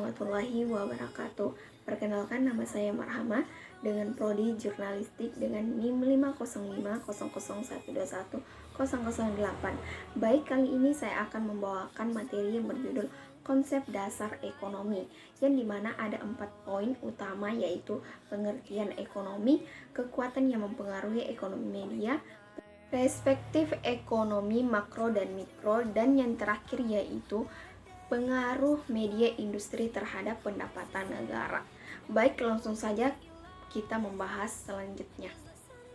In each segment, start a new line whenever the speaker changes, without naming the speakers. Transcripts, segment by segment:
warahmatullahi wabarakatuh. Perkenalkan, nama saya Marhama dengan prodi jurnalistik dengan NIM 50500121008. Baik, kali ini saya akan membawakan materi yang berjudul konsep dasar ekonomi, yang dimana ada 4 poin utama, yaitu pengertian ekonomi, kekuatan yang mempengaruhi ekonomi media, perspektif ekonomi makro dan mikro, dan yang terakhir yaitu pengaruh media industri terhadap pendapatan negara. Baik, langsung saja kita membahas selanjutnya.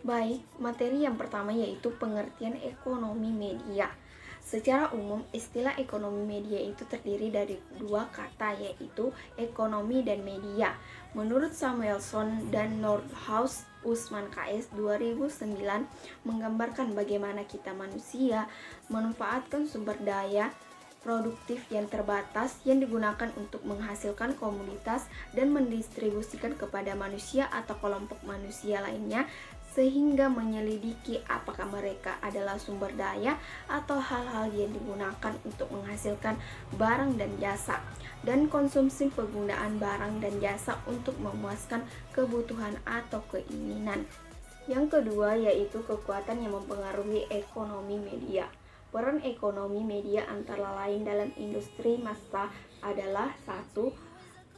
Baik, materi yang pertama yaitu pengertian ekonomi media. Secara umum, istilah ekonomi media itu terdiri dari dua kata, yaitu ekonomi dan media. Menurut Samuelson dan Nordhaus, Usman KS 2009 menggambarkan bagaimana kita manusia memanfaatkan sumber daya produktif yang terbatas yang digunakan untuk menghasilkan komoditas dan mendistribusikan kepada manusia atau kelompok manusia lainnya, sehingga menyelidiki apakah mereka adalah sumber daya atau hal-hal yang digunakan untuk menghasilkan barang dan jasa, dan konsumsi penggunaan barang dan jasa untuk memuaskan kebutuhan atau keinginan. Yang kedua yaitu kekuatan yang mempengaruhi ekonomi media. Peran ekonomi media antara lain dalam industri massa adalah: 1.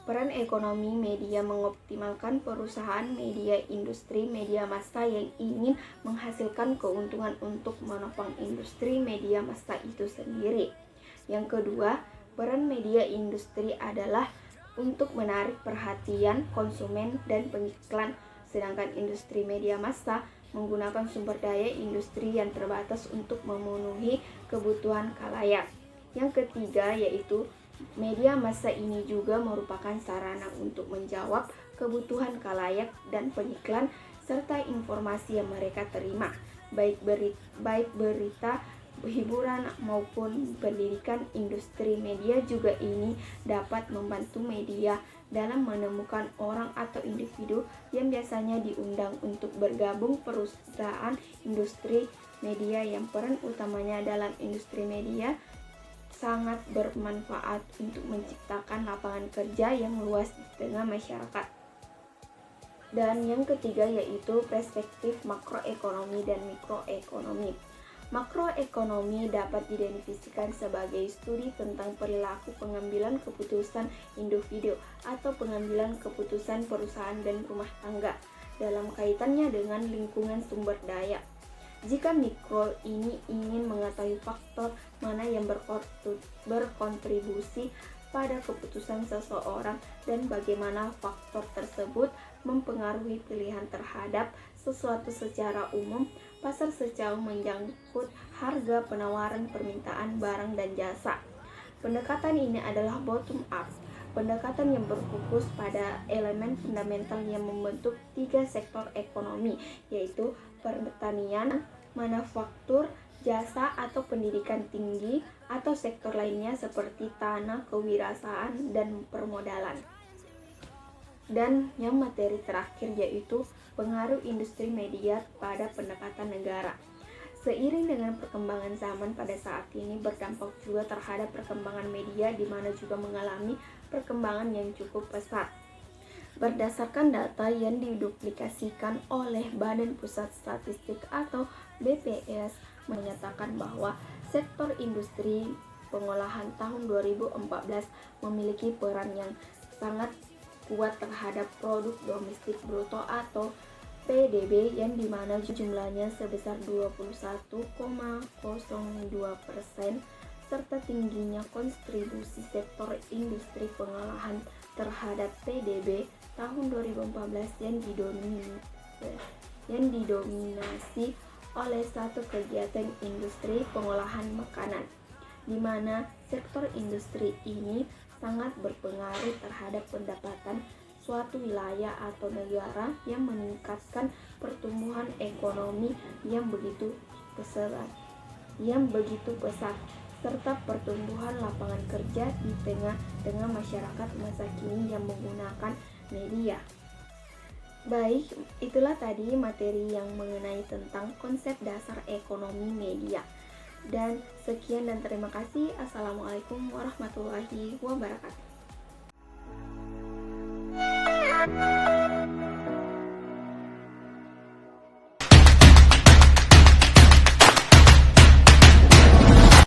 Peran ekonomi media mengoptimalkan perusahaan media industri media massa yang ingin menghasilkan keuntungan untuk menopang industri media massa itu sendiri. Yang kedua, peran media industri adalah untuk menarik perhatian konsumen dan pengiklan, sedangkan industri media massa menggunakan sumber daya industri yang terbatas untuk memenuhi kebutuhan khalayak. Yang ketiga yaitu media massa ini juga merupakan sarana untuk menjawab kebutuhan khalayak dan pengiklan serta informasi yang mereka terima, baik berita, hiburan maupun pendidikan. Industri media juga ini dapat membantu media dalam menemukan orang atau individu yang biasanya diundang untuk bergabung perusahaan industri media, yang peran utamanya dalam industri media sangat bermanfaat untuk menciptakan lapangan kerja yang luas di tengah masyarakat. Dan yang ketiga yaitu perspektif makroekonomi dan mikroekonomi. Makroekonomi dapat didefinisikan sebagai studi tentang perilaku pengambilan keputusan individu atau pengambilan keputusan perusahaan dan rumah tangga dalam kaitannya dengan lingkungan sumber daya. Jika mikro ini ingin mengetahui faktor mana yang berkontribusi pada keputusan seseorang dan bagaimana faktor tersebut mempengaruhi pilihan terhadap sesuatu secara umum, pasar secara menjangkut harga, penawaran, permintaan barang dan jasa. Pendekatan ini adalah bottom up, pendekatan yang berfokus pada elemen fundamental yang membentuk 3 sektor ekonomi, yaitu pertanian, manufaktur, jasa atau pendidikan tinggi, atau sektor lainnya seperti tanah, kewirausahaan, dan permodalan. Dan yang materi terakhir yaitu pengaruh industri media pada pendapatan negara. Seiring dengan perkembangan zaman pada saat ini berdampak juga terhadap perkembangan media, di mana juga mengalami perkembangan yang cukup pesat. Berdasarkan data yang diduplikasikan oleh Badan Pusat Statistik atau BPS menyatakan bahwa sektor industri pengolahan tahun 2014 memiliki peran yang sangat kuat terhadap produk domestik bruto atau PDB, yang dimana jumlahnya sebesar 21,02%, serta tingginya kontribusi sektor industri pengolahan terhadap PDB tahun 2014 yang didominasi oleh satu kegiatan industri pengolahan makanan, di mana sektor industri ini sangat berpengaruh terhadap pendapatan suatu wilayah atau negara, yang meningkatkan pertumbuhan ekonomi yang begitu pesat serta pertumbuhan lapangan kerja di tengah masyarakat masa kini yang menggunakan media. Baik, itulah tadi materi yang mengenai tentang konsep dasar ekonomi media. Dan sekian dan terima kasih. Assalamualaikum warahmatullahi wabarakatuh.